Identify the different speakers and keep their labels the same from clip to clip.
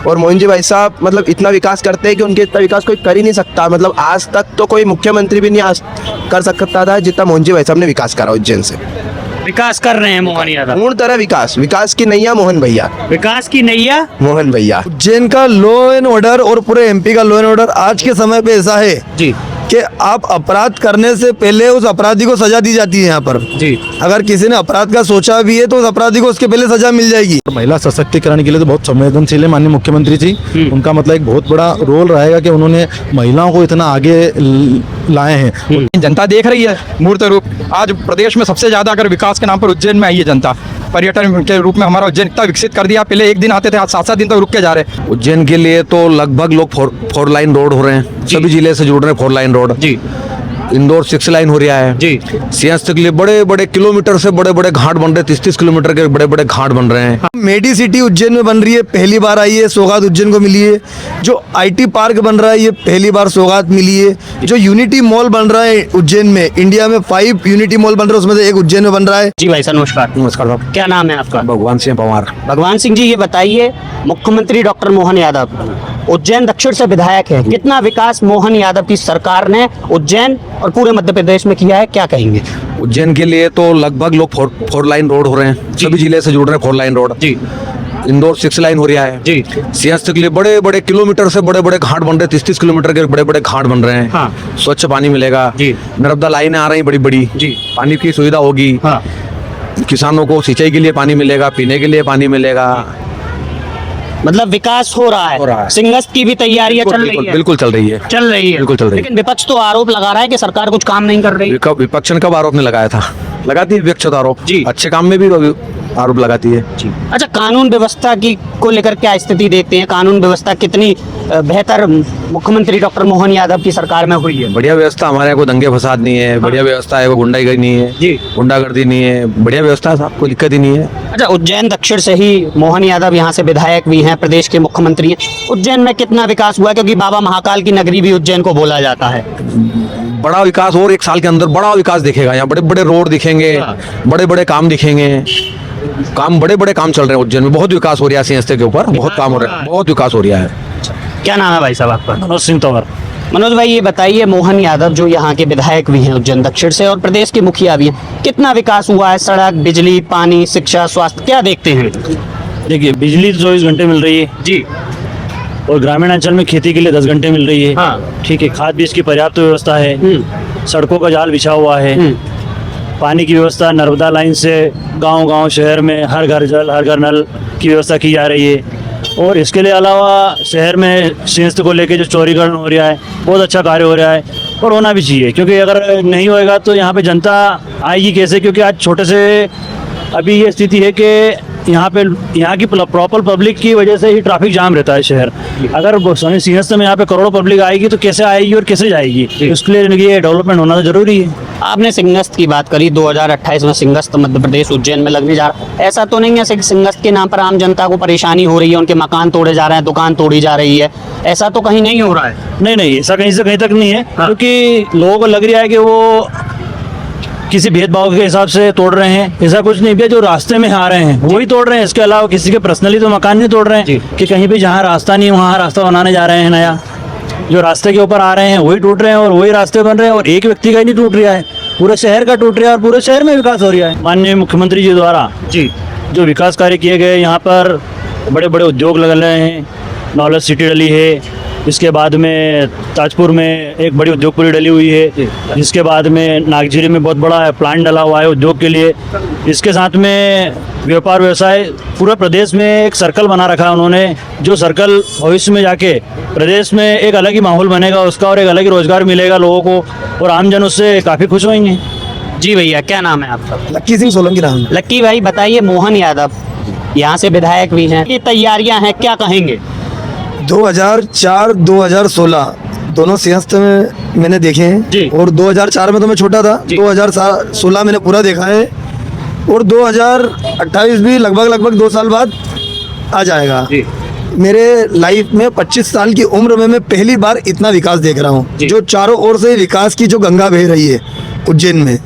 Speaker 1: और मोहन जी भाई साहब मतलब इतना विकास करते हैं कि उनके इतना विकास कोई कर ही नहीं सकता। मतलब आज तक तो कोई मुख्यमंत्री भी नहीं आज कर सकता था जितना मोहन जी भाई साहब ने विकास करा उज्जैन से।
Speaker 2: विकास कर रहे हैं मोहन यादव,
Speaker 1: पूर्ण तरह विकास, विकास की नैया मोहन भैया,
Speaker 2: विकास की नैया
Speaker 1: मोहन भैया।
Speaker 3: उज्जैन का लॉ एंड ऑर्डर और पूरे एमपी का लॉ एंड ऑर्डर आज के समय पे ऐसा है
Speaker 2: जी
Speaker 3: कि आप अपराध करने से पहले उस अपराधी को सजा दी जाती है। यहाँ पर
Speaker 2: जी
Speaker 3: अगर किसी ने अपराध का सोचा भी है तो उस अपराधी को उसके पहले सजा मिल जाएगी।
Speaker 4: महिला सशक्तिकरण के लिए तो बहुत संवेदनशील है माननीय मुख्यमंत्री जी। उनका मतलब एक बहुत बड़ा रोल रहेगा कि उन्होंने महिलाओं को इतना आगे लाए हैं।
Speaker 5: जनता देख रही है मूर्त रूप। आज प्रदेश में सबसे ज्यादा अगर विकास के नाम पर उज्जैन में आई है जनता। पर्यटन के रूप में हमारा उज्जैन इतना विकसित कर दिया। पहले एक दिन आते थे, आज 7-7 दिन तक रुक के जा रहे।
Speaker 6: उज्जैन के लिए तो लगभग लोग फोर लाइन रोड हो रहे हैं, सभी जिले से जुड़ रहे हैं 4 लाइन रोड
Speaker 2: जी।
Speaker 6: इंदौर 6 लाइन हो रहा है
Speaker 2: जी।
Speaker 6: सिंहस्थ के लिए बड़े बड़े किलोमीटर से बड़े बड़े घाट बन रहे हैं, 30-30 किलोमीटर के बड़े बड़े घाट बन रहे हैं।
Speaker 3: मेडी सिटी उज्जैन में बन रही है, पहली बार आई है, सौगात उज्जैन को मिली है। जो आईटी पार्क बन रहा है ये पहली बार सौगात मिली है। जो यूनिटी मॉल बन रहा है उज्जैन में, इंडिया में 5 यूनिटी मॉल बन रहे हैं, उसमें से एक उज्जैन में बन रहा है।
Speaker 2: जी भाई साहब नमस्कार।
Speaker 6: नमस्कार साहब।
Speaker 2: क्या नाम है आपका?
Speaker 6: भगवान सिंह पवार।
Speaker 2: भगवान सिंह जी, ये बताइए, मुख्यमंत्री डॉक्टर मोहन यादव उज्जैन दक्षिण से विधायक है, कितना विकास मोहन यादव की सरकार ने उज्जैन और पूरे मध्य प्रदेश में किया है, क्या कहेंगे?
Speaker 6: उज्जैन के लिए तो लगभग लोग 4 लाइन रोड हो रहे हैं, सभी जिले से जुड़ रहे हैं 4 लाइन रोड
Speaker 2: जी।
Speaker 6: इंदौर 6 लाइन हो रहा है
Speaker 2: जी।
Speaker 6: सिंहस्थ के लिए बड़े बड़े किलोमीटर से बड़े बड़े घाट बन रहे हैं, 30-30 किलोमीटर के बड़े बड़े घाट बन रहे हैं।
Speaker 2: हाँ।
Speaker 6: स्वच्छ पानी मिलेगा
Speaker 2: जी।
Speaker 6: नर्मदा लाइनें आ रही बड़ी बड़ी
Speaker 2: जी।
Speaker 6: पानी की सुविधा होगी।
Speaker 2: हाँ।
Speaker 6: किसानों को सिंचाई के लिए पानी मिलेगा, पीने के लिए पानी मिलेगा।
Speaker 2: मतलब विकास हो रहा है। सिंहस्थ की भी तैयारियां चल रही है।
Speaker 6: बिल्कुल चल रही है।
Speaker 2: चल रही है।
Speaker 6: बिल्कुल चल रही है।
Speaker 2: लेकिन विपक्ष तो आरोप लगा रहा है कि सरकार कुछ काम नहीं कर रही।
Speaker 6: विपक्ष ने कब आरोप ने लगाया था? लगाती है विपक्ष आरोप
Speaker 2: जी।
Speaker 6: अच्छे काम में भी आरोप लगाती है
Speaker 2: जी। अच्छा, कानून व्यवस्था की को लेकर क्या स्थिति देखते हैं? कानून व्यवस्था कितनी बेहतर मुख्यमंत्री डॉक्टर मोहन यादव की सरकार में हुई है?
Speaker 6: बढ़िया व्यवस्था, हमारे यहाँ कोई दंगे फसाद नहीं है। बढ़िया व्यवस्था है, कोई गुंडागर्दी नहीं है
Speaker 2: जी।
Speaker 6: गुंडागर्दी नहीं है, बढ़िया व्यवस्था है साहब, कोई दिक्कत ही नहीं है।
Speaker 2: अच्छा, उज्जैन दक्षिण से ही मोहन यादव यहाँ से विधायक भी हैं, प्रदेश के मुख्यमंत्री हैं। उज्जैन में कितना विकास हुआ है? क्योंकि बाबा महाकाल की नगरी भी उज्जैन को बोला जाता है।
Speaker 6: बड़ा विकास, और 1 साल के अंदर बड़ा विकास दिखेगा। यहाँ बड़े बड़े रोड दिखेंगे, बड़े बड़े काम दिखेंगे। बड़े बड़े काम चल रहे हैं उज्जैन में, बहुत विकास हो रहा है। सिंहस्थ के ऊपर बहुत काम हो रहा है, बहुत विकास हो रहा है।
Speaker 2: क्या नाम है भाई साहब आपका?
Speaker 4: मनोज सिंह तंवर।
Speaker 2: मनोज भाई, ये बताइए, मोहन यादव जो यहाँ के विधायक भी हैं उज्जैन दक्षिण से और प्रदेश के मुखिया भी हैं, कितना विकास हुआ है? सड़क, बिजली, पानी, शिक्षा, स्वास्थ्य, क्या देखते हैं?
Speaker 4: देखिए, बिजली 24 घंटे मिल रही है
Speaker 2: जी।
Speaker 4: और ग्रामीण अंचल में खेती के लिए 10 घंटे मिल रही है।
Speaker 2: हाँ।
Speaker 4: ठीक है, खाद बीज की पर्याप्त व्यवस्था है, सड़कों का जाल बिछा हुआ है, पानी की व्यवस्था नर्मदा लाइन से गांव-गांव शहर में हर घर जल हर घर नल की व्यवस्था की जा रही है। और इसके लिए अलावा शहर में सिंहस्थ को लेके जो चौड़ीकरण हो रहा है, बहुत अच्छा कार्य हो रहा है और होना भी चाहिए। क्योंकि अगर नहीं होएगा तो यहाँ पे जनता आएगी कैसे? क्योंकि आज छोटे से अभी ये स्थिति है कि यहाँ की प्रॉपर पब्लिक की वजह से ही ट्रैफिक जाम रहता है शहर। अगर सिंहस्थ में यहाँ पे करोड़ों पब्लिक आएगी तो कैसे आएगी और कैसे जाएगी? उसके लिए ये डेवलपमेंट होना तो जरूरी है।
Speaker 2: आपने सिंहस्थ की बात करी, 2028 में सिंहस्थ मध्य प्रदेश उज्जैन में लगने जा रहा है। ऐसा तो नहीं है सिंहस्थ के नाम पर आम जनता को परेशानी हो रही है, उनके मकान तोड़े जा रहे हैं, दुकान तोड़ी जा रही है, ऐसा तो कहीं नहीं हो रहा है?
Speaker 4: नहीं, ऐसा कहीं से कहीं तक नहीं है। क्योंकि लोगों को लग रहा है कि वो किसी भेदभाव के हिसाब से तोड़ रहे हैं, ऐसा कुछ नहीं है। जो रास्ते में आ रहे हैं वही तोड़ रहे हैं, इसके अलावा किसी के पर्सनली तो मकान नहीं तोड़ रहे हैं कि कहीं भी जहाँ रास्ता नहीं वहाँ रास्ता बनाने जा रहे हैं नया। जो रास्ते के ऊपर आ रहे हैं वही टूट रहे हैं और वही रास्ते बन रहे हैं और एक व्यक्ति का ही नहीं टूट रहा है, पूरे शहर का टूट रहा है और पूरे शहर में विकास हो रहा है। माननीय मुख्यमंत्री जी द्वारा जी जो विकास कार्य किए गए, यहाँ पर बड़े बड़े उद्योग लग रहे हैं। नॉलेज सिटी डली है, इसके बाद में ताजपुर में एक बड़ी उद्योगपुरी डली हुई है, जिसके बाद में नागजीरी में बहुत बड़ा प्लांट डला हुआ है उद्योग के लिए। इसके साथ में व्यापार व्यवसाय पूरा प्रदेश में एक सर्कल बना रखा है उन्होंने, जो सर्कल भविष्य में जाके प्रदेश में एक अलग ही माहौल बनेगा उसका और एक अलग ही रोजगार मिलेगा लोगों को और आमजन उससे काफ़ी खुश होंगे।
Speaker 2: जी भैया, क्या नाम है आपका?
Speaker 3: लक्की सिंह सोलंकी नाम।
Speaker 2: लक्की भाई, बताइए, मोहन यादव यहाँ से विधायक भी हैं, ये तैयारियां हैं, क्या कहेंगे?
Speaker 3: 2004-2016 दोनों सिंहस्थ में मैंने देखे हैं और 2004 में तो मैं छोटा था, 2016 मैंने पूरा देखा है और 2028 भी लगभग 2 साल बाद आ जाएगा। मेरे लाइफ में 25 साल की उम्र में मैं पहली बार इतना विकास देख रहा हूँ। जो चारों ओर से विकास की जो गंगा बह रही है उज्जैन में,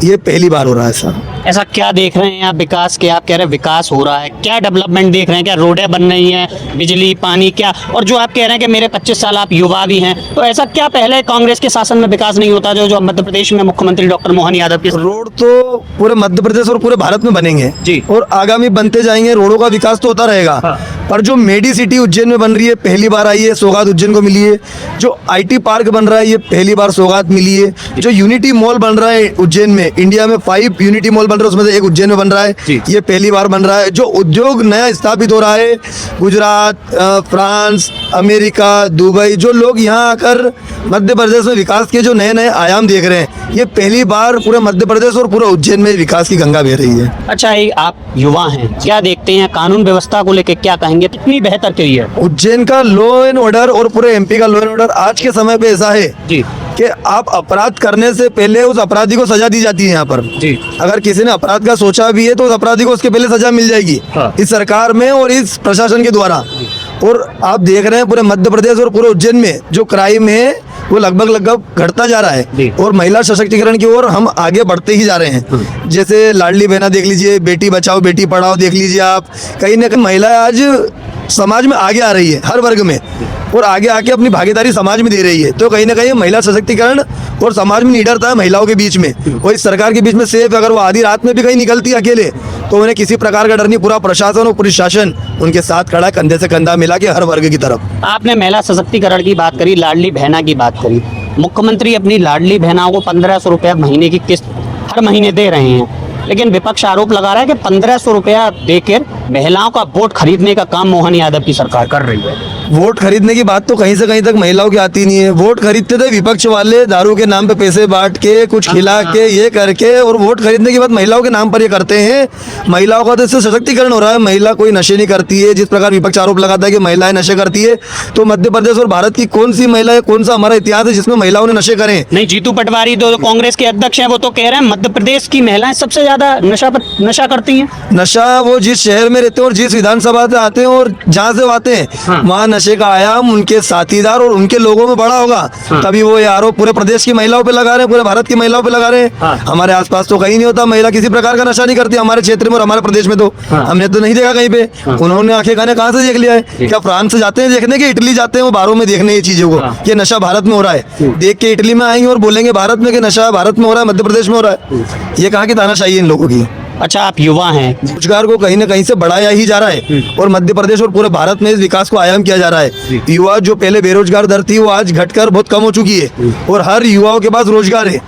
Speaker 3: ये पहली बार हो रहा है सर।
Speaker 2: ऐसा क्या देख रहे हैं आप विकास के? आप कह रहे हैं विकास हो रहा है, क्या डेवलपमेंट देख रहे हैं? क्या रोडें बन रही हैं, बिजली पानी, क्या? और जो आप कह रहे हैं कि मेरे 25 साल आप युवा भी हैं, तो ऐसा क्या पहले कांग्रेस के शासन में विकास नहीं होता जो मध्य प्रदेश में मुख्यमंत्री डॉक्टर मोहन यादव की?
Speaker 3: रोड तो पूरे मध्य प्रदेश और पूरे भारत में बनेंगे
Speaker 2: जी।
Speaker 3: और आगामी बनते जाएंगे। रोडों का विकास तो होता रहेगा।
Speaker 2: हाँ।
Speaker 3: पर जो मेडी सिटी उज्जैन में बन रही है, पहली बार आई है, सौगात उज्जैन को मिली है। जो आईटी पार्क बन रहा है, ये पहली बार सौगात मिली है। जो यूनिटी मॉल बन रहा है उज्जैन में, इंडिया में 5 यूनिटी मॉल बन रहे हैं, उसमें से एक उज्जैन में बन रहा है, ये पहली बार बन रहा है। जो उद्योग नया स्थापित हो रहा है, गुजरात, फ्रांस, अमेरिका, दुबई, जो लोग यहाँ आकर मध्य प्रदेश में विकास के जो नए नए आयाम देख रहे हैं, ये पहली बार पूरे मध्य प्रदेश और पूरे उज्जैन में विकास की गंगा बह रही है।
Speaker 2: अच्छा, ये आप युवा हैं, क्या देखते हैं कानून व्यवस्था को लेकर, क्या कहेंगे? कितनी बेहतर करी है?
Speaker 3: उज्जैन का लॉ एंड ऑर्डर और पूरे एमपी का लॉ एंड ऑर्डर आज के समय पे ऐसा है
Speaker 2: जी
Speaker 3: कि आप अपराध करने से पहले उस अपराधी को सजा दी जाती है। यहाँ पर
Speaker 2: जी।
Speaker 3: अगर किसी ने अपराध का सोचा भी है तो उस अपराधी को उसके पहले सजा मिल जाएगी।
Speaker 2: हाँ।
Speaker 3: इस सरकार में और इस प्रशासन के द्वारा। और आप देख रहे हैं पूरे मध्य प्रदेश और पूरे उज्जैन में जो क्राइम है वो लगभग घटता जा रहा
Speaker 2: जी।
Speaker 3: है और महिला सशक्तिकरण की ओर हम आगे बढ़ते ही जा रहे हैं। जैसे लाडली बहना देख लीजिए, बेटी बचाओ बेटी पढ़ाओ देख लीजिए आप। कहीं ना कहीं महिला आज समाज में आगे आ रही है हर वर्ग में और आगे आके अपनी भागीदारी समाज में दे रही है। तो कहीं ना कहीं महिला सशक्तिकरण और समाज में निडरता है महिलाओं के बीच में और इस सरकार के बीच में सेफ। अगर वो आधी रात में भी कहीं निकलती है अकेले तो उन्हें किसी प्रकार का डर नहीं। पूरा प्रशासन और पूरी शासन उनके साथ खड़ा है, कंधे से कंधा मिला के हर वर्ग की तरफ।
Speaker 2: आपने महिला सशक्तिकरण की बात करी, लाडली बहना की बात करी। मुख्यमंत्री अपनी लाडली बहनाओं को 1500 रुपया महीने की किस्त हर महीने दे रहे हैं, लेकिन विपक्ष आरोप लगा रहा है कि 1500 रुपया देकर महिलाओं का वोट खरीदने का काम मोहन यादव की सरकार कर रही है।
Speaker 3: वोट खरीदने की बात तो कहीं से कहीं तक महिलाओं की आती नहीं है। वोट खरीदते थे विपक्ष वाले, दारू के नाम पे पैसे बांट के, कुछ खिला के, ये करके, और वोट खरीदने की बात महिलाओं के नाम पर ये करते हैं। महिलाओं का तो इससे सशक्तिकरण हो रहा है। महिला कोई नशे नहीं करती है। जिस प्रकार विपक्ष आरोप लगाता है कि महिलाएं नशे करती है, तो मध्य प्रदेश और भारत की कौन सी महिला है, कौन सा हमारा इतिहास है जिसमें महिलाओं ने नशे करें?
Speaker 2: नहीं, जीतू पटवारी तो कांग्रेस के अध्यक्ष हैं, वो तो कह रहे हैं मध्य प्रदेश की महिलाएं सबसे ज्यादा नशा करती हैं।
Speaker 3: नशा वो जिस शहर में रहते हैं और जिस विधानसभा से आते हैं और जहाँ से वो आते हैं, वहाँ नशे का आयाम उनके साथीदार और उनके लोगों में बड़ा होगा। तभी वो ये आरोप पूरे प्रदेश की महिलाओं पे लगा रहे हैं, पूरे भारत की महिलाओं पे लगा रहे हैं। हमारे आसपास तो कहीं नहीं होता, महिला किसी प्रकार का नशा नहीं करती हमारे क्षेत्र में और हमारे प्रदेश में। तो हमने तो नहीं देखा कहीं पे। उन्होंने आंखें काने कहाँ से देख लिया है? क्या फ्रांस से जाते हैं देखने के, इटली जाते हैं वो बारों में देखने ये चीजों को, ये नशा भारत में हो रहा है। देख के इटली में आएंगे और बोलेंगे भारत में कि नशा भारत में हो रहा है, मध्य प्रदेश में हो रहा है। ये कहाँ की तानाशाही है इन लोगों की?
Speaker 2: अच्छा, आप युवा हैं,
Speaker 3: रोजगार को कहीं ना कहीं से बढ़ाया ही जा रहा है और मध्य प्रदेश और पूरे भारत में इस विकास को आयाम किया जा रहा है। युवा जो पहले बेरोजगार दर थी वो आज घटकर बहुत कम हो चुकी है और हर युवाओं के पास रोजगार है।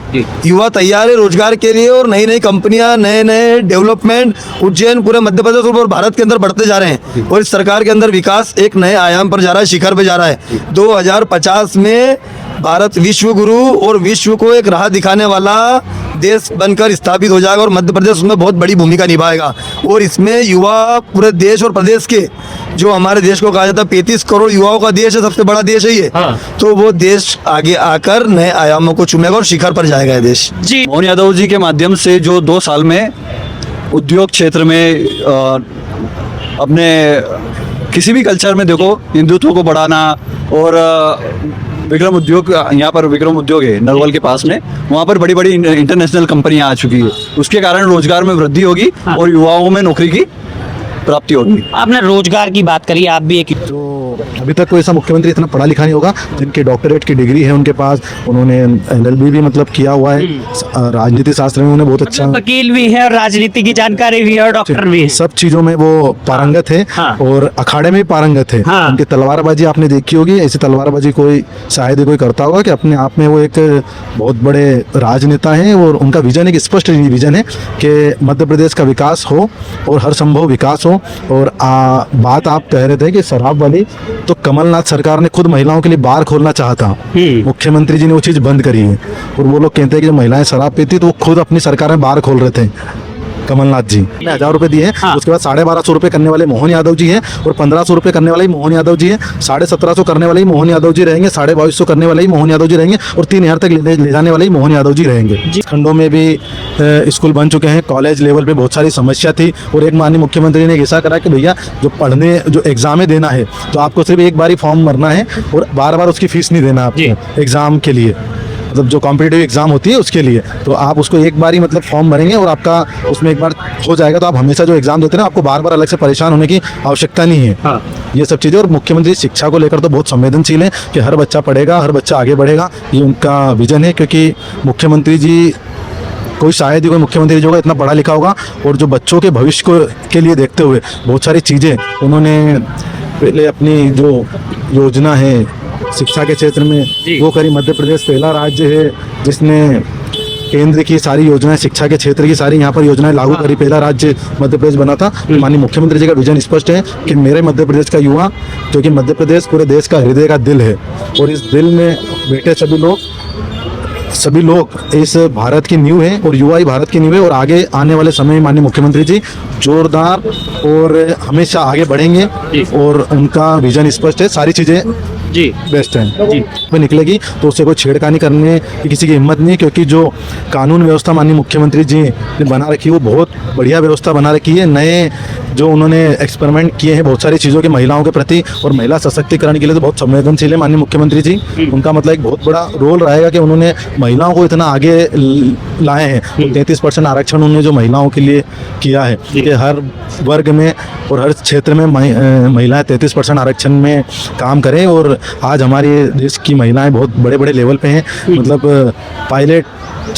Speaker 3: युवा तैयार है रोजगार के लिए और नई नई कंपनियां, नए नए डेवलपमेंट उज्जैन पूरे मध्य प्रदेश और भारत के अंदर बढ़ते जा रहे हैं और इस सरकार के अंदर विकास एक नए आयाम पर जा रहा है, शिखर पे जा रहा है। 2050 में भारत विश्व गुरु और विश्व को एक राह दिखाने वाला देश बनकर स्थापित हो जाएगा और मध्य प्रदेश उसमें बहुत बड़ी भूमिका निभाएगा। और इसमें युवा पूरे देश और प्रदेश के, जो हमारे देश को कहा जाता है 35 करोड़ युवाओं का देश है, सबसे बड़ा देश है ये। तो वो देश आगे आकर नए आयामों को चुमेगा और शिखर पर जाएगा ये देश।
Speaker 2: जी।
Speaker 7: मोहन यादव जी के माध्यम से जो 2 साल में उद्योग क्षेत्र में अपने किसी भी कल्चर में देखो हिंदुत्व को बढ़ाना और विक्रम उद्योग, यहाँ पर विक्रम उद्योग है नरवल के पास में, वहाँ पर बड़ी बड़ी इंटरनेशनल कंपनियाँ आ चुकी है। उसके कारण रोजगार में वृद्धि होगी और युवाओं में नौकरी की प्राप्ति होगी।
Speaker 2: आपने रोजगार की बात करी, आप भी एक
Speaker 8: तो अभी तक कोई ऐसा मुख्यमंत्री इतना पढ़ा लिखा नहीं होगा जिनके डॉक्टरेट की डिग्री है उनके पास, उन्होंने LLB भी मतलब किया हुआ है, राजनीति शास्त्र में उन्हें बहुत अच्छा,
Speaker 2: वकील भी है और राजनीति की जानकारी भी है और डॉक्टर भी है,
Speaker 8: सब चीजों में वो पारंगत है। और अखाड़े में भी पारंगत है। उनकी तलवारबाजी आपने देखी होगी, ऐसी तलवारबाजी कोई शायद ही कोई करता होगा कि अपने आप में वो एक बहुत बड़े राजनेता हैं और उनका विजन एक स्पष्ट विजन है कि मध्य प्रदेश का विकास हो और हर संभव विकास हो। और बात आप कह रहे थे कि शराब वाली, तो कमलनाथ सरकार ने खुद महिलाओं के लिए बार खोलना चाहा था, मुख्यमंत्री जी ने वो चीज़ बंद करी है। और वो लोग कहते हैं कि जब महिलाएं शराब पीती तो वो खुद अपनी सरकार में बार खोल रहे थे कमलनाथ जी ने 1000 रुपए दिए हैं। उसके बाद 1250 रुपए करने वाले मोहन यादव जी हैं और 1500 रुपए करने वाले ही मोहन यादव जी हैं, 1750 करने वाले ही मोहन यादव जी रहेंगे, 2250 करने वाले ही मोहन यादव जी रहेंगे और 3000 तक ले जाने वाले ही मोहन यादव जी रहेंगे। खंडों में भी स्कूल बन चुके हैं, कॉलेज लेवल पे बहुत सारी समस्या थी और एक माननीय मुख्यमंत्री ने ऐसा करा कि भैया जो एग्जामें देना है तो आपको सिर्फ एक बार ही फॉर्म भरना है और बार बार उसकी फीस नहीं देना आपको एग्जाम के लिए। मतलब जो कॉम्पिटिटिव एग्जाम होती है उसके लिए। तो आप उसको एक बार ही मतलब फॉर्म भरेंगे और आपका उसमें एक बार हो जाएगा, तो आप हमेशा जो एग्जाम देते हैं ना, आपको बार बार अलग से परेशान होने की आवश्यकता नहीं है। ये सब चीज़ें। और मुख्यमंत्री शिक्षा को लेकर तो बहुत संवेदनशील है कि हर बच्चा पढ़ेगा, हर बच्चा आगे बढ़ेगा, ये उनका विजन है। क्योंकि मुख्यमंत्री जी कोई शायद ही कोई मुख्यमंत्री जो होगा इतना पढ़ा लिखा होगा, और जो बच्चों के भविष्य को के लिए देखते हुए बहुत सारी चीज़ें उन्होंने पहले अपनी जो योजना है शिक्षा के क्षेत्र में वो करी। मध्य प्रदेश पहला राज्य है जिसने केंद्र की सारी योजनाएं, शिक्षा के क्षेत्र की सारी यहाँ पर योजनाएं लागू करी। पहला राज्य मध्य प्रदेश बना था। माननीय मुख्यमंत्री जी का विजन स्पष्ट है कि मेरे मध्य प्रदेश का युवा, क्योंकि मध्य प्रदेश पूरे देश का हृदय का दिल है, और इस दिल में बैठे सभी लोग इस भारत की नींव है, और युवा ही भारत की नींव है। और आगे आने वाले समय में माननीय मुख्यमंत्री जी जोरदार और हमेशा आगे बढ़ेंगे, और उनका विजन स्पष्ट है। सारी चीज़ें
Speaker 2: जी
Speaker 8: बेस्ट हैं जी में निकलेगी, तो उससे कोई छेड़खानी करने की किसी की हिम्मत नहीं। क्योंकि जो कानून व्यवस्था माननीय मुख्यमंत्री जी ने बना रखी है वो बहुत बढ़िया व्यवस्था बना रखी है। नए जो उन्होंने एक्सपेरिमेंट किए हैं बहुत सारी चीज़ों के महिलाओं के प्रति, और महिला सशक्तिकरण के लिए तो बहुत संवेदनशील है माननीय मुख्यमंत्री जी। उनका मतलब एक बहुत बड़ा रोल रहेगा कि उन्होंने महिलाओं को इतना आगे लाए हैं। 33% आरक्षण उन्होंने जो महिलाओं के लिए किया है कि हर वर्ग में और हर क्षेत्र में महिलाएं 33% आरक्षण में काम करें। और आज हमारे देश की महिलाएं बहुत बड़े बड़े लेवल पे हैं, मतलब पायलट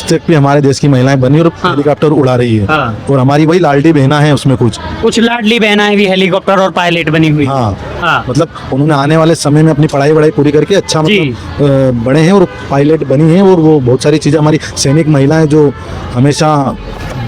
Speaker 8: तक भी हमारे देश की महिलाएं बनी और हेलीकॉप्टर उड़ा रही है। और हमारी वही लाडली बहना है, उसमें कुछ
Speaker 2: लाडली बहनाएं भी हेलीकॉप्टर और पायलट बनी हुई।
Speaker 8: मतलब उन्होंने आने वाले समय में अपनी पढ़ाई पूरी करके अच्छा मतलब बड़े हैं और पायलट बनी हैं। और वो बहुत सारी चीज़ें, हमारी सैनिक महिलाएं जो हमेशा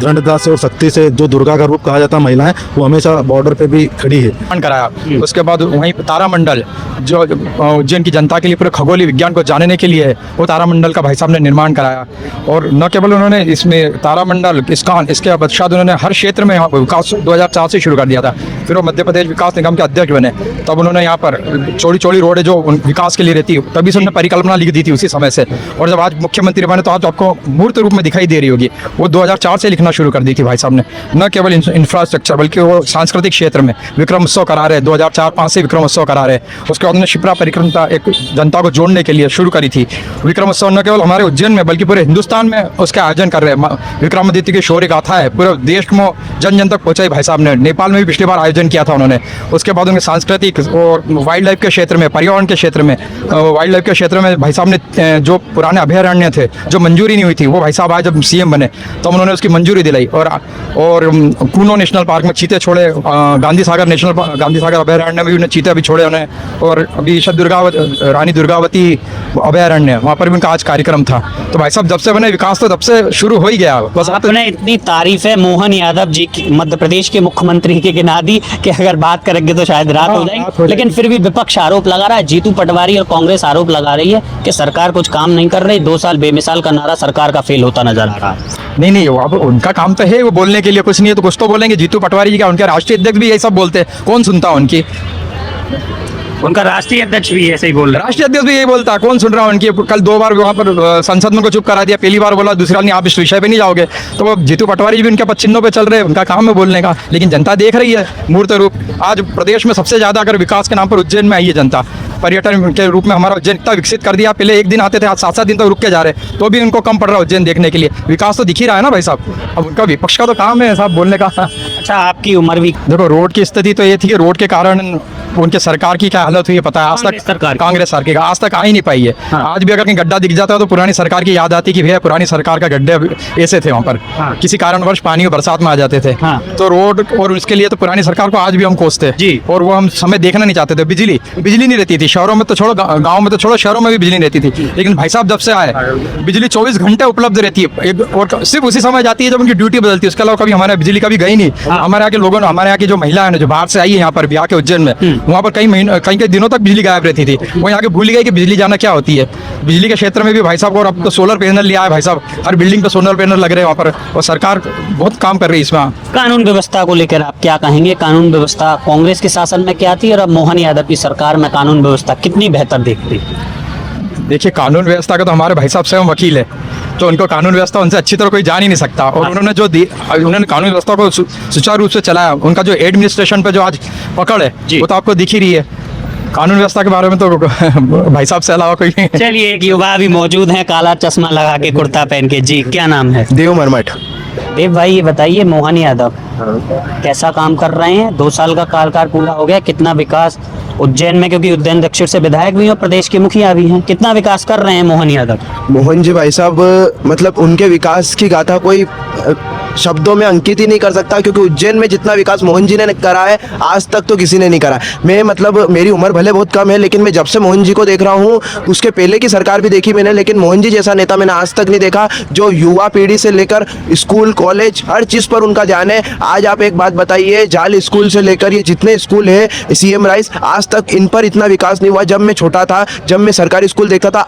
Speaker 8: दृढ़ता से और शक्ति से, जो दुर्गा का रूप कहा जाता है महिलाएं, वो हमेशा बॉर्डर पे भी खड़ी है।
Speaker 5: कराया। उसके बाद वहीं तारामंडल जो उज्जैन की जनता के लिए पूरे खगोलीय विज्ञान को जानने के लिए है, वो तारामंडल का भाई साहब ने निर्माण कराया। और न केवल उन्होंने इसमें तारामंडल, इस्कॉन, इसके पश्चात उन्होंने हर क्षेत्र में विकास 2004 से शुरू कर दिया था। फिर वो मध्य प्रदेश विकास निगम के अध्यक्ष बने, तब उन्होंने यहाँ पर चौड़ी चौड़ी रोड है जो विकास के लिए रहती है, तभी से उन्होंने परिकल्पना लिख दी थी उसी समय से। और जब आज मुख्यमंत्री बने तो आज आपको मूर्त रूप में दिखाई दे रही होगी। वो 2004 से लिखना शुरू कर दी थी भाई साहब ने। न केवल इंफ्रास्ट्रक्चर बल्कि वो सांस्कृतिक क्षेत्र में विक्रम उत्सव करा रहे, 2004-05 से विक्रम उत्सव करा रहे। उसके बाद उन्होंने शिप्रा परिक्रमता एक जनता को जोड़ने के लिए शुरू करी थी। विक्रम उत्सव न केवल हमारे उज्जैन में बल्कि पूरे हिंदुस्तान में उसका आयोजन कर रहे हैं। विक्रमादित्य की शौर्य गाथा है, पूरे देश में जन जन तक पहुंचाई भाई साहब ने। नेपाल में भी पिछली बार आयोजन किया था उन्होंने। उसके बाद उनके सांस्कृतिक और वाइल्ड लाइफ के क्षेत्र में, पर्यावरण के क्षेत्र में, वाइल्ड लाइफ के क्षेत्र में भाई साहब ने जो पुराने अभयारण्य थे जो मंजूरी नहीं हुई थी, वो भाई साहब आज जब सीएम बने तो उन्होंने उसकी मंजूरी दिलाई। और कूनो नेशनल पार्क में चीते छोड़े, गांधी सागर अभयारण्य में भी उन्हें चीते भी छोड़े उन्हें। और अभी रानी दुर्गावती अभयारण्य, वहाँ पर भी उनका आज कार्यक्रम था। तो भाई साहब जब से बने विकास तो तब से शुरू हो ही गया। बस
Speaker 2: आपने इतनी तारीफ है मोहन यादव जी की, मध्य प्रदेश के मुख्यमंत्री की गिना दी कि अगर बात करेंगे तो शायद रात हो जाएगी। लेकिन फिर भी विपक्ष आरोप लगा रहा है, जीतू पटवारी और कांग्रेस आरोप लगा रही है कि सरकार कुछ काम नहीं कर रही। 2 साल बेमिसाल का नारा सरकार का फेल होता नजर आ रहा है।
Speaker 5: नहीं, वो अब उनका काम तो है, वो बोलने के लिए कुछ नहीं है तो कुछ तो बोलेंगे। जीतू पटवारी जी का, उनके राष्ट्रीय अध्यक्ष भी यही सब बोलते हैं, कौन सुनता है उनकी?
Speaker 2: उनका राष्ट्रीय अध्यक्ष भी ऐसे ही बोल रहा है।
Speaker 5: राष्ट्रीय अध्यक्ष भी यही बोलता है, कौन सुन रहा है उनकी? कल 2 बार वहाँ पर संसद में उनको चुप करा दिया, पहली बार बोला, दूसरी बार नहीं, आप इस विषय पे नहीं जाओगे। तो वो जीतू पटवारी भी उनके पदचिन्हों पे चल रहे हैं, उनका काम है बोलने का। लेकिन जनता देख रही है मूर्त रूप। आज प्रदेश में सबसे ज्यादा अगर विकास के नाम पर उज्जैन में आई है जनता, पर्यटन के रूप में हमारा उज्जैन इतना विकसित कर दिया। पहले एक दिन आते थे, आज 7-7 दिन तक रुक के जा रहे, तो भी उनको कम पड़ रहा है उज्जैन देखने के लिए। विकास तो दिख ही रहा है ना भाई साहब। अब उनका विपक्ष का तो काम है साहब बोलने का।
Speaker 2: अच्छा, आपकी उम्र भी
Speaker 5: देखो, रोड की स्थिति तो ये थी कि रोड के कारण उनके सरकार की क्या हालत हुई है पता है। आज तक कांग्रेस सरकार का आज तक आ ही नहीं पाई है। आज भी अगर कहीं गड्ढा दिख जाता है तो पुरानी सरकार की याद आती कि भैया पुरानी सरकार का गड्ढे ऐसे थे वहाँ पर, किसी कारणवश पानी बरसात में आ जाते थे। तो रोड और उसके लिए तो पुरानी सरकार को आज भी हम कोसते जी। और वो हम समय देखना नहीं चाहते थे। बिजली नहीं रहती थी शहरों में, तो छोड़ो गाँव में, तो छोड़ो शहरों में भी बिजली रहती थी। लेकिन भाई साहब जब से आए बिजली 24 घंटे उपलब्ध रहती है, और सिर्फ उसी समय जाती है जब उनकी ड्यूटी बदलती है। उसके अलावा कभी हमारे बिजली कभी गई नहीं। हमारे यहाँ के लोगों ने, हमारे यहाँ की जो महिला है जो बाहर से आई है यहाँ पर बिहार के उज्जैन में, वहाँ पर कई दिनों तक बिजली गायब रहती थी। वो यहाँ के भूल गए कि बिजली जाना क्या होती है। बिजली के क्षेत्र में भी भाई साहब, और अब तो सोलर पैनल लिया है भाई साहब, हर बिल्डिंग पे सोलर पैनल लग रहे हैं वहाँ पर, और सरकार बहुत काम कर रही है इसमें।
Speaker 2: कानून व्यवस्था को लेकर आप क्या कहेंगे? कानून व्यवस्था कांग्रेस के शासन में क्या थी और अब मोहन यादव की सरकार में कानून व्यवस्था कितनी बेहतर दिखती?
Speaker 5: देखिए, कानून व्यवस्था का तो हमारे भाई साहब स्वयं वकील है, तो उनको कानून व्यवस्था उनसे अच्छी तरह कोई जान ही नहीं सकता। और उन्होंने कानून व्यवस्था को सुचारू रूप से चलाया। उनका जो एडमिनिस्ट्रेशन पे जो आज पकड़ है वो तो आपको दिख ही रही है। कानून व्यवस्था के बारे में तो भाई साहब से अलावा कोई नहीं।
Speaker 2: चलिए एक युवा भी मौजूद हैं, काला चश्मा लगा के, कुर्ता पहन के। जी क्या नाम है?
Speaker 1: देव मरमठ।
Speaker 2: देव भाई ये बताइए, मोहन यादव कैसा काम कर रहे हैं? 2 साल का कार्यकाल पूरा हो गया, कितना विकास उज्जैन में, क्योंकि उज्जैन दक्षिण से विधायक भी हैं और प्रदेश के मुखिया भी हैं, कितना विकास कर रहे हैं मोहन यादव?
Speaker 1: मोहन जी भाई साहब मतलब उनके विकास की गाथा कोई शब्दों में अंकित ही नहीं कर सकता, क्योंकि उज्जैन में जितना विकास मोहन जी ने करा है आज तक तो किसी ने नहीं करा। मैं मतलब मेरी उम्र भले बहुत कम है, लेकिन मैं जब से मोहन जी को देख रहा हूँ, उसके पहले की सरकार भी देखी मैंने, लेकिन मोहन जी जैसा नेता मैंने आज तक नहीं देखा, जो युवा पीढ़ी से लेकर स्कूल कॉलेज हर चीज़ पर उनका ध्यान है। आज आप एक बात बताइए, जाल स्कूल से लेकर ये जितने स्कूल है, CM राइस, आज तक इन पर इतना विकास नहीं हुआ। जब मैं छोटा था, जब मैं सरकारी स्कूल देखता था,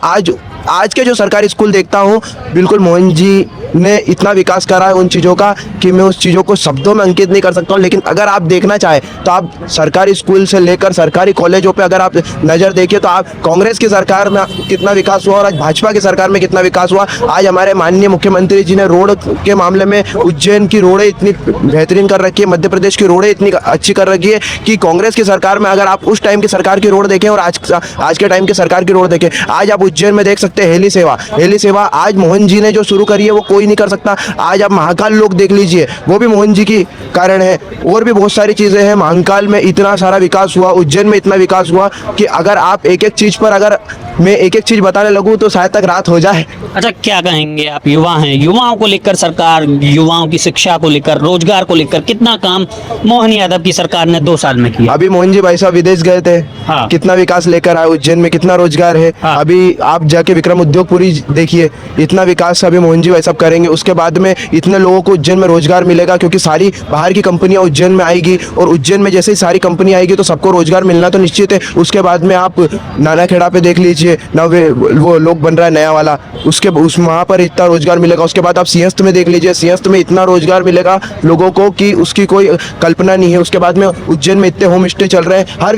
Speaker 1: आज के जो सरकारी स्कूल देखता हूँ, बिल्कुल मोहन जी ने इतना विकास करा है उन चीज़ों का कि मैं उस चीज़ों को शब्दों में अंकित नहीं कर सकता हूँ। लेकिन अगर आप देखना चाहें तो आप सरकारी स्कूल से लेकर सरकारी कॉलेजों पे अगर आप नज़र देखिए तो आप कांग्रेस की सरकार में कितना विकास हुआ और आज भाजपा की सरकार में कितना विकास हुआ। आज हमारे माननीय मुख्यमंत्री जी ने रोड के मामले में उज्जैन की रोडें इतनी बेहतरीन कर रखी है, मध्य प्रदेश की रोडें इतनी अच्छी कर रखी है कि कांग्रेस की सरकार में अगर आप उस टाइम की सरकार की रोड देखें और आज के टाइम की सरकार की रोड देखें, आज आप उज्जैन में देख सकते हैं हेली सेवा आज मोहन जी ने जो शुरू करी है वो कोई नहीं कर सकता। आज आप महाकाल लोग देख लीजिए, वो भी मोहन जी की कारण है। और भी बहुत सारी चीज़ें हैं, महाकाल में इतना सारा विकास हुआ, उज्जैन में इतना विकास हुआ कि अगर आप एक एक चीज़ पर अगर मैं एक एक चीज़ बताने लगूँ तो शायद तक रात हो जाए।
Speaker 2: अच्छा क्या कहेंगे आप, युवा हैं, युवाओं को लेकर सरकार, युवाओं की शिक्षा को लेकर, रोजगार को लेकर कितना काम मोहन यादव की सरकार ने 2 साल में किया?
Speaker 1: अभी मोहन जी भाई साहब विदेश गए थे,
Speaker 2: हाँ।
Speaker 1: कितना विकास लेकर आए, उज्जैन में कितना रोजगार है।
Speaker 2: हाँ।
Speaker 1: अभी आप जाके विक्रम उद्योगपुरी देखिए, इतना विकास अभी मोहन जी भाई साहब करेंगे। उसके बाद में इतने लोगों को उज्जैन में रोजगार मिलेगा, क्योंकि सारी बाहर की कंपनियां उज्जैन में आएगी और उज्जैन में जैसे ही सारी कंपनी आएगी तो सबको रोजगार मिलना तो निश्चित है। उसके बाद में आप नानाखेड़ा पे देख लीजिए, वो लोग बन रहा है नया वाला, उसके उस वहाँ पर इतना रोजगार मिलेगा। उसके बाद आप सिंहस्थ में देख लीजिए, सिंहस्थ में इतना रोजगार मिलेगा लोगों को कि उसकी कोई कल्पना नहीं है। उसके बाद में उज्जैन में इतने होम स्टे चल रहे हैं, हर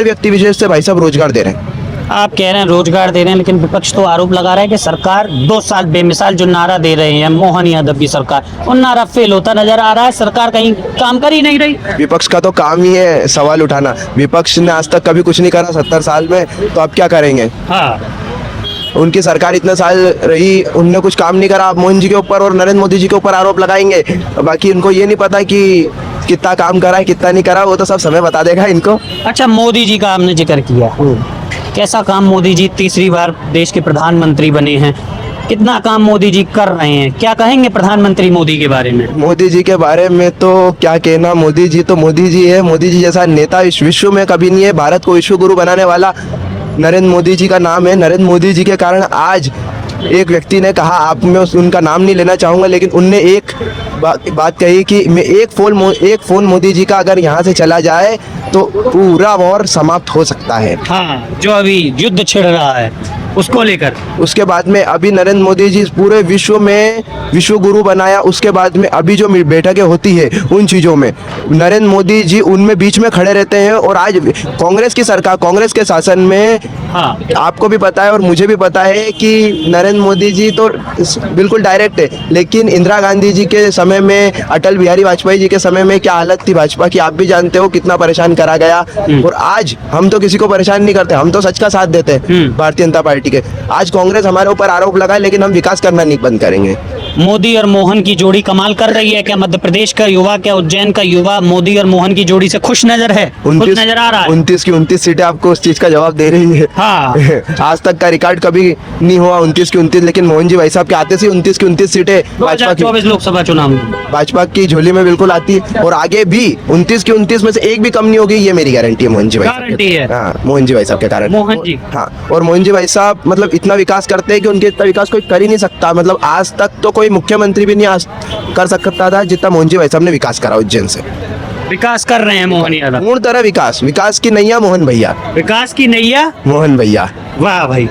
Speaker 1: व्यक्ति विशेष से भाई साहब रोजगार दे रहे हैं।
Speaker 2: आप कह रहे हैं रोजगार दे रहे हैं, लेकिन विपक्ष तो आरोप लगा रहा है कि सरकार 2 साल बेमिसाल जो नारा दे रहे हैं मोहन यादव की सरकार, वो नारा फेल होता नजर आ रहा है, सरकार कहीं काम कर ही नहीं रही।
Speaker 1: विपक्ष का तो काम ही है सवाल उठाना। विपक्ष ने आज तक कभी कुछ नहीं करा 70 साल में, तो अब क्या करेंगे?
Speaker 2: हाँ,
Speaker 1: उनकी सरकार इतने साल रही, उनने कुछ काम नहीं करा। आप मोहन जी के ऊपर और नरेंद्र मोदी जी के ऊपर आरोप लगाएंगे, बाकी इनको ये नहीं पता कि कितना काम करा है कितना नहीं करा, वो तो सब समय बता देगा इनको।
Speaker 2: अच्छा मोदी जी का आपने जिक्र किया, कैसा काम मोदी जी तीसरी बार देश के प्रधानमंत्री बने हैं, कितना काम मोदी जी कर रहे हैं, क्या कहेंगे प्रधानमंत्री मोदी के बारे में?
Speaker 1: मोदी जी के बारे में तो क्या कहना, मोदी जी तो मोदी जी है। मोदी जी जैसा नेता इस विश्व में कभी नहीं है। भारत को विश्व गुरु बनाने वाला नरेंद्र मोदी जी का नाम है। नरेंद्र मोदी जी के कारण आज एक व्यक्ति ने कहा, आप मैं उनका नाम नहीं लेना चाहूँगा, लेकिन उनने एक बात कही कि मैं एक फ़ोन मोदी जी का अगर यहाँ से चला जाए तो पूरा वॉर समाप्त हो सकता है।
Speaker 2: हाँ, जो अभी युद्ध छिड़ रहा है उसको लेकर।
Speaker 1: उसके बाद में अभी नरेंद्र मोदी जी पूरे विश्व में विश्व गुरु बनाया। उसके बाद में अभी जो बैठकें होती है उन चीज़ों में नरेंद्र मोदी जी उनमें बीच में खड़े रहते हैं। और आज कांग्रेस की सरकार, कांग्रेस के शासन में, हाँ, आपको भी पता है और मुझे भी पता है कि नरेंद्र मोदी जी तो बिल्कुल डायरेक्ट है, लेकिन इंदिरा गांधी जी के समय में, अटल बिहारी वाजपेयी जी के समय में क्या हालत थी भाजपा की, आप भी जानते हो, कितना परेशान करा गया। और आज हम तो किसी को परेशान नहीं करते, हम तो सच का साथ देते हैं भारतीय जनता पार्टी के। आज कांग्रेस हमारे ऊपर आरोप लगाए, लेकिन हम विकास करना नहीं बंद करेंगे।
Speaker 2: मोदी और मोहन की जोड़ी कमाल कर रही है क्या? मध्य प्रदेश का युवा, क्या उज्जैन का युवा मोदी और मोहन की जोड़ी से खुश नजर है? खुश नजर आ रहा है?
Speaker 1: 29 की 29 सीटें आपको उस चीज का जवाब दे रही है।
Speaker 2: हाँ।
Speaker 1: आज तक का रिकॉर्ड कभी नहीं हुआ 29 की 29, लेकिन मोहन जी भाई साहब के आते से 29 की 29 सीटें भाजपा की,
Speaker 2: 2024 लोकसभा चुनाव में
Speaker 1: भाजपा की झोली में बिल्कुल आती है। और आगे भी 29 की 29 में से एक भी कम नहीं होगी, ये मेरी गारंटी है मोहन जी भाई साहब।
Speaker 2: गारंटी है?
Speaker 1: हाँ, मोहन जी भाई साहब के कारण।
Speaker 2: मोहन जी,
Speaker 1: हाँ, और मोहन जी भाई साहब मतलब इतना विकास करते हैं कि उनके इतना विकास कोई कर ही नहीं सकता। मतलब आज तक तो कोई मुख्यमंत्री भी नहीं आज कर सकता था जितना मोहन जी भाई साहब ने विकास करा उज्जैन से।
Speaker 2: विकास कर रहे हैं मोहन यादव,
Speaker 1: पूर्ण तरह विकास की नैया मोहन भैया,
Speaker 2: विकास की नैया
Speaker 1: मोहन भैया।
Speaker 2: वाह भाई।